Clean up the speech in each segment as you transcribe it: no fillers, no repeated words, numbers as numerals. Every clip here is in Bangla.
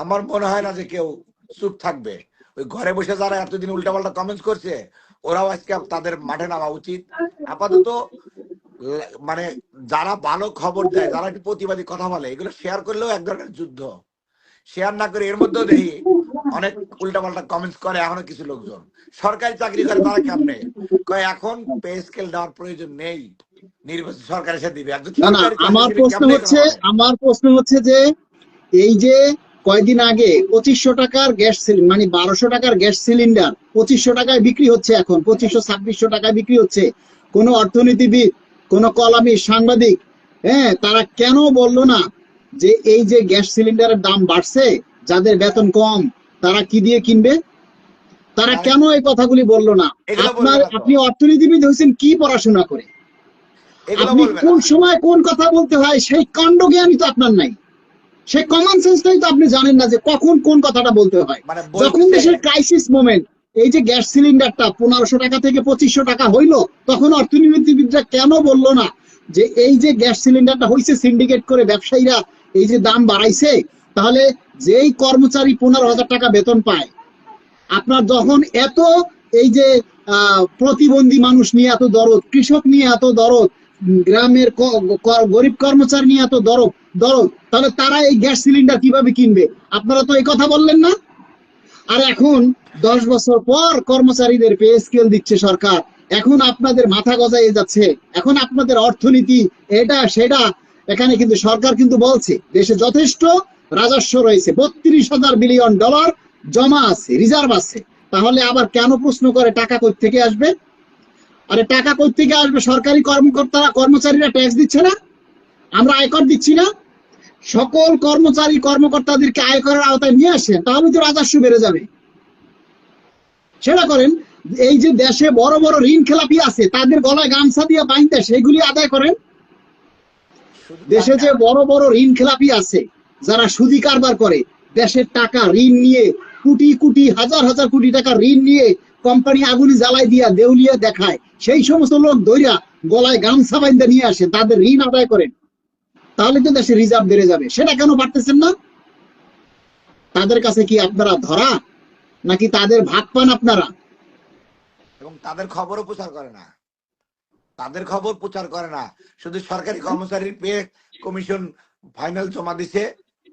আমার মনে হয় না যে কেউ চুপ থাকবে। ওই ঘরে বসে যারা এতদিন উল্টাপাল্টা কমেন্টস করছে ওরাও আজকে তাদের মাঠে নামা উচিত। আপাতত মানে যারা ভালো খবর দেয়, যারা একটু প্রতিবাদী কথা বলে, এগুলো শেয়ার করলেও এক ধরনের যুদ্ধ। শেয়ার না করে এর মধ্যেও দেখি অনেক উল্টাপাল্টা কমেন্টস করে এখনো কিছু লোকজন। সরকারি চাকরি করে তারা কেমনে কয় এখন পে স্কেল দেওয়ার প্রয়োজন নেই, নির্বাচন সরকার এসে দিবে। একজন না না, সরকারি আমার চাকরিজীবী প্রশ্ন কেমনে হচ্ছে কথা বলে? আমার প্রশ্ন হচ্ছে যে এই যে কয়দিন আগে 2500 টাকার গ্যাস সিলিন্ডার, মানে 1200 টাকার গ্যাস সিলিন্ডার 2500 টাকায় বিক্রি হচ্ছে, এখন 2500-2600 টাকায় বিক্রি হচ্ছে। কোন অর্থনীতিবিদ, কোন কলামি, সাংবাদিক, হ্যাঁ, তারা কেন বললো না যে এই যে গ্যাস সিলিন্ডারের দাম বাড়ছে, যাদের বেতন কম তারা কি দিয়ে কিনবে? তারা তারা কেন এই কথাগুলি বললো না? এগুলো বলবে না তো, আপনি অর্থনীতিবিদ হয়েছেন কি পড়াশোনা করে? এগুলো আপনি বলবে না। কোন সময় কোন কথা বলতে হয় সেই কাণ্ড জ্ঞানই তো আপনার নাই। সেই কমন সেন্সটাই তো আপনি জানেন না যে কখন কোন কথাটা বলতে হয়। মানে যখন বলতেছে দেশের ক্রাইসিস মোমেন্ট, এই যে গ্যাস সিলিন্ডারটা 1500 টাকা থেকে 2500 টাকা হইলো, তখন অর্থনীতিবিদরা কেন বললো না যে এই যে গ্যাস সিলিন্ডারটা হয়েছে সিন্ডিকেট করে ব্যবসায়ীরা এই যে দাম বাড়াইছে, তাহলে যেই কর্মচারী 15,000 টাকা বেতন পায়, আপনার যখন এত এই যে প্রতিবন্ধী মানুষ নিয়ে এত দরদ, কৃষক নিয়ে এত দরদ, গ্রামের গরিব কর্মচারী নিয়ে এত দরদ, তাহলে তারা এই গ্যাস সিলিন্ডার কিভাবে কিনবে? আপনারা তো এই কথা বললেন না। আর এখন 10 বছর পর কর্মচারীদের পে স্কেল দিচ্ছে সরকার, এখন আপনাদের মাথা গজাইয়ে যাচ্ছে, এখন আপনাদের অর্থনীতি এটা সেটা। এখানে কিন্তু সরকার কিন্তু বলছে দেশে যথেষ্ট রাজস্ব রয়েছে, 32,000 বিলিয়ন ডলার জমা আছে, রিজার্ভ আছে। তাহলে আবার কেন প্রশ্ন করে টাকা কই থেকে আসবে? আরে টাকা কই থেকে আসবে? সরকারি কর্মকর্তারা, কর্মচারীরা ট্যাক্স দিচ্ছে না? আমরা আয়কর দিচ্ছি না? সকল কর্মচারী কর্মকর্তাদেরকে আয়করের আওতায় নিয়ে আসেন, তাহলে তো রাজস্ব বেড়ে যাবে। সেটা করেন। এই যে দেশে বড় বড় ঋণ খেলাপি আছে, তাদের গলায় গামছা দিয়ে বাইন্দা সেগুলি আদায় করেন। শুধু তাই দেশে না, যে বড় বড় ঋণ খেলাপি আছে, যারা সুদি কারবার করে, দেশের টাকা ঋণ নিয়ে কোটি কোটি হাজার হাজার কোটি টাকা ঋণ নিয়ে কোম্পানি আগুনি জ্বালাই দিয়া দেউলিয়া দেখায়, সেই সমস্ত লোক দইরা গলায় গামছা বাইন্দা নিয়ে আসে, তাদের ঋণ আদায় করেন, তাহলে তো দেশের রিজার্ভ বেড়ে যাবে। সেটা কেন পারতেছেন না? তাদের কাছে কি আপনারা ধরা, নাকি তাদের ভাগ পান আপনারা? এবং তাদের খবরও প্রচার করে না, তাদের খবর প্রচার করে না। শুধু সরকারি কর্মচারীর পে কমিশন ফাইনাল জমা দিছে,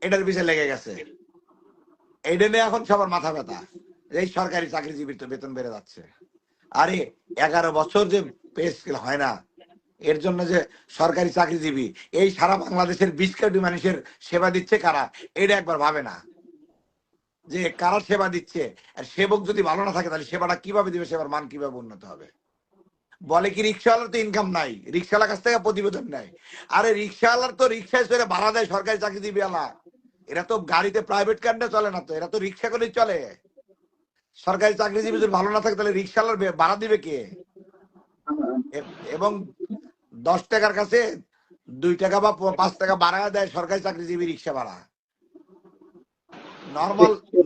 এটার পিছিয়ে লেগে গেছে। এইটা নিয়ে এখন সবার মাথা ব্যথা, এই সরকারি চাকরিজীবীর তো বেতন বেড়ে যাচ্ছে। আরে 11 বছর যে পে স্কেল হয় না, এর জন্য যে সরকারি চাকরিজীবী এই সারা বাংলাদেশের 20 কোটি মানুষের সেবা দিচ্ছে কারা, এটা একবার ভাবে না যে কারা সেবা দিচ্ছে। আর সেবক যদি ভালো না থাকে তাহলে সেবাটা কিভাবে দিবে, সেবার মান কিভাবে উন্নত হবে? বলে কি রিক্সাওয়ালার তো ইনকাম নাই, রিক্সাওয়ালার কাছ থেকে প্রতিবেদন নেয়। আরে রিক্সাওয়ালার তো রিক্সায় চলে ভাড়া দেয় সরকারি চাকরিজীবী আলা, এরা তো গাড়িতে প্রাইভেট কার নিয়ে চলে না, তো এরা তো রিক্সা করেই চলে। সরকারি চাকরিজীবী যদি ভালো না থাকে তাহলে রিক্সাওয়ালার ভাড়া দিবে কে? এবং 10 টাকার কাছে 2 টাকা বা 5 টাকা বাড়ায় দেয় সরকারি চাকরিজীবী রিক্সা ভাড়া।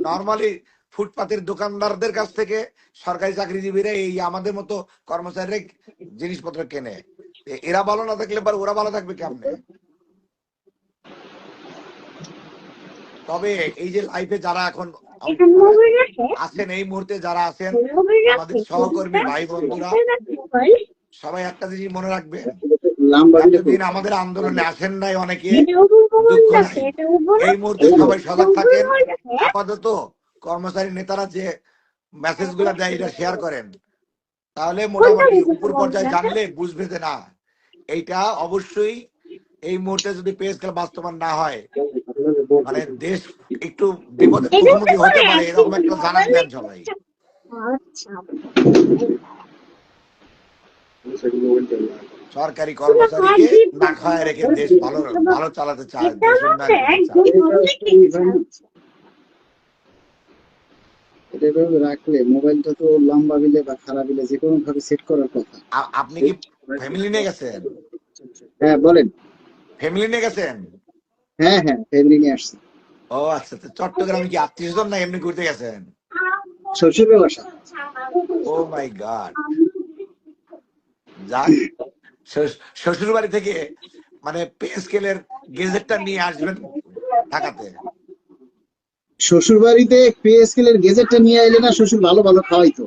নর্মালি ফুটপাতের দোকানদারদের কাছ থেকে সরকারি চাকরিজীবীরা এই আমাদের মতো কর্মচারীরা জিনিসপত্র কেনে। এরা ভালো না থাকলে পর ওরা ভালো থাকবে কেমনে? তবে এই যে লাইফে যারা এখন আছেন, এই মুহূর্তে যারা আছেন আমাদের সহকর্মী ভাই বন্ধুরা, সবাই একটা জিনিস মনে রাখবেন, এতদিন আমাদের আন্দোলনে আসেন নাই অনেকে, দুঃখ নাই। এই মুহূর্তে সবাই সজাগ থাকেন। আপাতত কর্মচারী নেতারা যে মেসেজ গুলা দেয় এটা শেয়ার করেন, তাহলে মোটামুটি উপর পর্যায়ে জানলে বুঝবে যে না, এইটা অবশ্যই এই মুহূর্তে যদি পে স্কেল বাস্তবায়ন না হয় মানে দেশ একটু বিপদের মুখোমুখি হতে পারে, এরকম একটা জানান দেন সবাই। সরকারি কর্মচারীকে না খায় রেখে দেশ ভালো ভালো চালাতে চায়, দেশ উন্নয়ন করতে চায়। এভাবে রাখলে মোবাইলটা তো লম্বা বিলে বা খারাপ বিলে যে কোনো ভাবে সেট করার কথা। আপনি কি ফ্যামিলি নিয়ে গেছেন? হ্যাঁ বলেন। ফ্যামিলি নিয়ে গেছেন? হ্যাঁ হ্যাঁ, ফ্যামিলি নিয়ে আসছি। ও আচ্ছা, চট্টগ্রামে কি আত্মীয় স্বজন না এমনি ঘুরতে গেছেন? শ্বশুরের বাসা। ও মাই গড। যাক, শ্বশুর বাড়ি থেকে মানে পে স্কেলের গেজেটটা নিয়ে আসবেন ঢাকাতে। শ্বশুর বাড়িতে পে স্কেলের গেজেটটা নিয়ে আইলে না শ্বশুর ভালো ভালো খাওয়াইতো।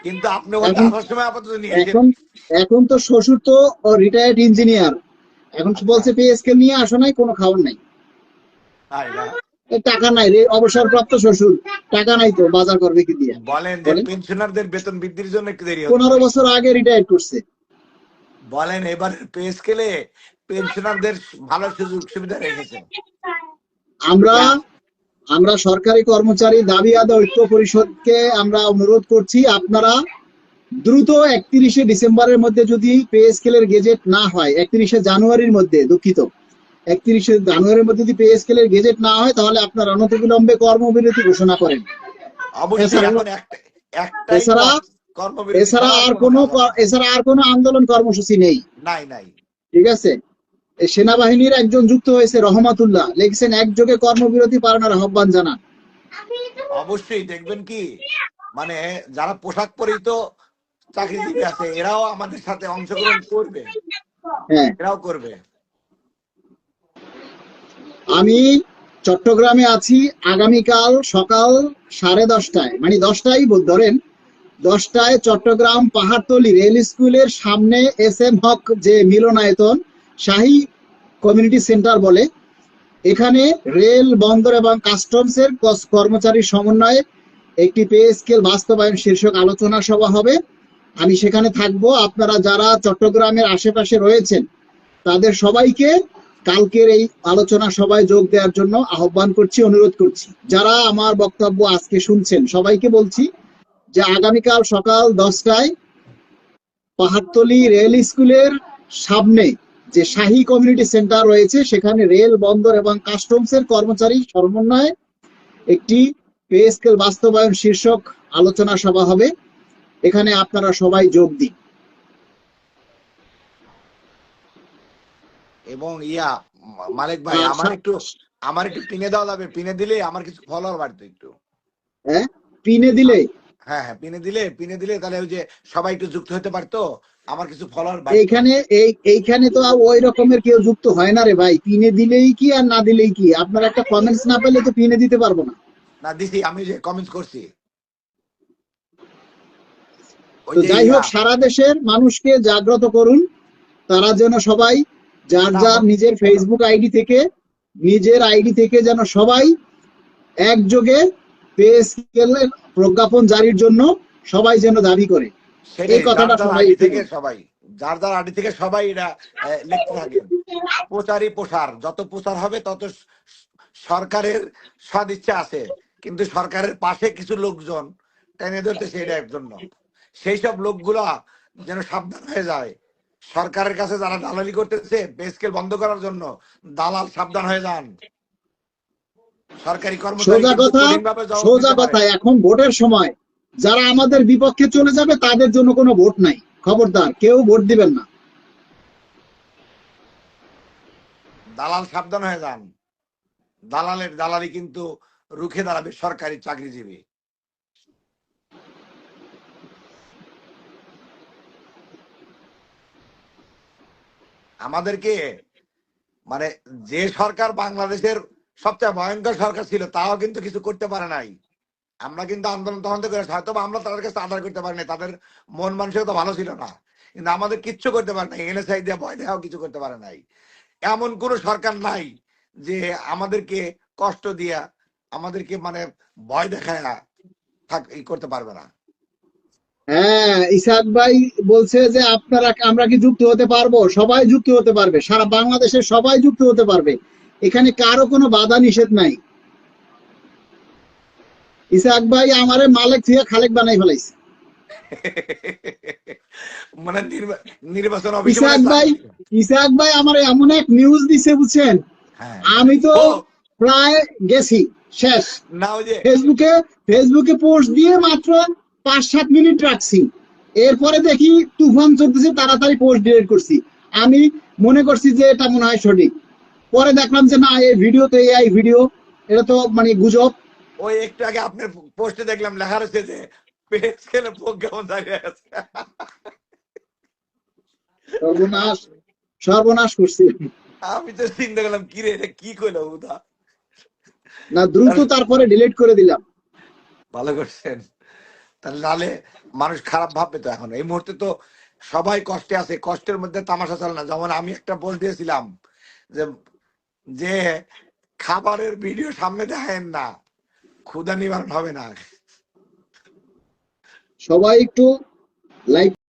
কিন্তু আপনি বলতে এখন আসার সময় আপাতত নিয়েছেন। এখন এখন তো শ্বশুর তো রিটায়ার্ড ইঞ্জিনিয়ার, এখন আচ্ছা, বলছে পে স্কেল নিয়ে আসো নাই, কোনো খাবার নাই। তাই না? টাকা নাই রে, অবসরপ্রাপ্ত শ্বশুর, টাকা নাই তো বাজার করবে কি দিয়ে বলেন যে বলেন? পেনশনারদের বেতন বৃদ্ধির জন্য একটু দেরি হচ্ছে। 15 বছর আগে রিটায়ার করছে। বলেন এবারের পে স্কেলে পেনশনারদের ভালো সুযোগ সুবিধা রেখেছে। আমরা আমরা সরকারি কর্মচারী দাবি আদায় ঐক্য পরিষদকে আমরা অনুরোধ করছি, আপনারা দ্রুত 31শে ডিসেম্বরের মধ্যে যদি পে স্কেলের গেজেট না হয়, 31শে জানুয়ারির মধ্যে, দুঃখিত, 31শে জানুয়ারির মধ্যে যদি পে স্কেলের গেজেট না হয়, তাহলে আপনারা অনতিবিলম্বে কর্মবিরতি ঘোষণা করেন। অবশ্যই এছাড়া এখন একটাই এছাড়া কর্মবিরতি এছাড়া ছাড়া আর আর কোনো কোনো কাজ হবে না। এছাড়া আর কোনো আন্দোলন কর্মসূচি নেই। নাই নাই। ঠিক আছে? এই সেনাবাহিনীর একজন যুক্ত হয়েছে রহমাতুল্লাহ, লিখছেন একযোগে কর্মবিরতি পালনের আহ্বান জানান। অবশ্যই দেখবেন কি, মানে যারা পোশাক পরিহিত চাকরিজীবী আছে এরাও আমাদের সাথে অংশগ্রহণ করবে, হ্যাঁ, এরাও করবে। আমি চট্টগ্রামে আছি, আগামীকাল সকাল 10:30টায়, মানে 10টাই ধরেন, 10টায় চট্টগ্রাম পাহাড়তলী রেল স্কুলের সামনে এস এম হক যে মিলনায়তন, শাহী কমিউনিটি সেন্টার বলে, এখানে রেল, বন্দর এবং কাস্টমসের কর্মচারীর সমন্বয়ে একটি পে স্কেল বাস্তবায়ন শীর্ষক আলোচনা সভা হবে। আমি সেখানে থাকব। আপনারা যারা চট্টগ্রামের আশেপাশে রয়েছেন তাদের সবাইকে কালকের এই আলোচনা সভায় যোগ দেওয়ার জন্য আহ্বান করছি, অনুরোধ করছি। যারা আমার বক্তব্য আজকে শুনছেন সবাইকে বলছি যে আগামীকাল সকাল 10টায় পাহাড়তলী রেল স্কুলের সামনে যে শাহী কমিউনিটি সেন্টার রয়েছে সেখানে রেল, বন্দর এবং কাস্টমসের কর্মচারী সমন্বয়ে একটি পে স্কেল বাস্তবায়ন শীর্ষক আলোচনা সভা হবে। এখানে আপনারা সবাই যোগ দিন। এবং মালিক ভাই, আমার একটু পিনে দেওয়া যাবে? পিনে দিলে আমার কিছু ফলোয়ার বাড়তো একটু। হ্যাঁ, পিনে দিলে? হ্যাঁ হ্যাঁ, পিনে দিলে তাহলে ওই যে সবাই একটু যুক্ত হতে পারতো, আমার কিছু ফলোয়ার বাড়তো। এইখানে তো ওই রকমের কেউ যুক্ত হয় না রে ভাই। পিনে দিলেই কি আর না দিলেই কি, আপনার একটা কমেন্টস না পেলে তো পিনে দিতে পারবো না। না দিছি, আমি যে কমেন্টস করছি। ওই তো যে যাই হোক, সারা দেশের মানুষকে জাগ্রত করুন, তারা যেন সবাই যার না, যার নিজের আইডি থেকে যেন সবাই একযোগে পে স্কেলের প্রজ্ঞাপন জারির জন্য সবাই যেন দাবি করে, সেটাই, এই কথাটা সবাই যার যার আইডি থেকে সবাই এটা লিখতে থাকেন। প্রচারই প্রসার, যত প্রচার হবে তত সরকারের সদিচ্ছা আছে, কিন্তু সরকারের পাশে কিছু লোকজন টেনে ধরতেছে এটার জন্য। সেই সব লোকগুলা যেন সাবধান হয়ে যায়। সরকারের কাছে যারা দালালি করতেছে পে স্কেল বন্ধ করার জন্য, দালাল সাবধান হয়ে যান। সরকারি কর্মচারী সোজা কিন্তু কথা, কঠিনভাবে জবাব দিতে পারে। এখন ভোটের সময় যারা আমাদের বিপক্ষে চলে যাবে তাদের জন্য কোনো ভোট নাই, খবরদার কেউ ভোট দিবেন না। দালাল সাবধান হয়ে যান, দালালের দালালি কিন্তু রুখে দাঁড়াবে সরকারি চাকরিজীবী। আমাদেরকে মানে যে সরকার বাংলাদেশের সবচেয়ে ভয়ঙ্কর সরকার ছিল তাও কিন্তু কিছু করতে পারে নাই। আমরা কিন্তু আন্দোলন তখন থেকে হয়তো আমরা তাদের কাছে আদায় করতে পারি নাই, তাদের মন মানসিকতা ভালো ছিল না, কিন্তু আমাদের কিচ্ছু করতে পারে নাই। এনএসআই দিয়ে ভয় দেওয়াও কিছু করতে পারে নাই। এমন কোন সরকার নাই যে আমাদেরকে কষ্ট দিয়া, আমাদেরকে মানে ভয় দেখায় করতে পারবে না। হ্যাঁ, ইসাক ভাই বলছে যে আমরা কি যুক্ত হতে পারবো? সবাই যুক্ত হতে পারবে, সারা বাংলাদেশের সবাই যুক্ত হতে পারবে, এখানে কারো কোনো বাধা নিষেধ নাই। ইসাক ভাই আমারে মালিক থেকে খালেক বানাই ফেলাইছে। মানে নির্বাচন অফিসে মানে ইসাক ভাই আমার এমন এক নিউজ দিছে বুঝছেন, হ্যাঁ আমি তো ও প্রায় গেছি শেষ। না, ওই যে ফেসবুকে পোস্ট দিয়ে মাত্র 5-7 মিনিট রাখছি, এরপরে দেখি তুফান চলতেছে, তাড়াতাড়ি পোস্ট ডিলিট করছি। আমি মনে করছি যে এটা মনে হয় সঠিক, পরে দেখলাম যে না, এই ভিডিও তো এআই ভিডিও, এটা তো মানে গুজব। ওই একটু আগে আপনার পোস্টে দেখলাম লেখা রয়েছে যে পেজ খেলে প্রজ্ঞাপন দাঁড়িয়ে আছে। সর্বনাশ করছি। আমি তো চিন্তা করলাম কি রে, এটা কি কইলো উদা। না দ্রুত তারপরে ডিলিট করে দিলাম। ভালো করছেন। তাহলে নালে মানুষ খারাপ ভাববে তো। এখন এই মুহূর্তে তো সবাই কষ্টে আছে, কষ্টের মধ্যে তামাশা চলে না। যেমন আমি একটা পোস্ট দিয়েছিলাম যে যে খাবারের ভিডিও সামনে দেখেন না, ক্ষুধা নিবারণ হবে না। সবাই একটু লাইক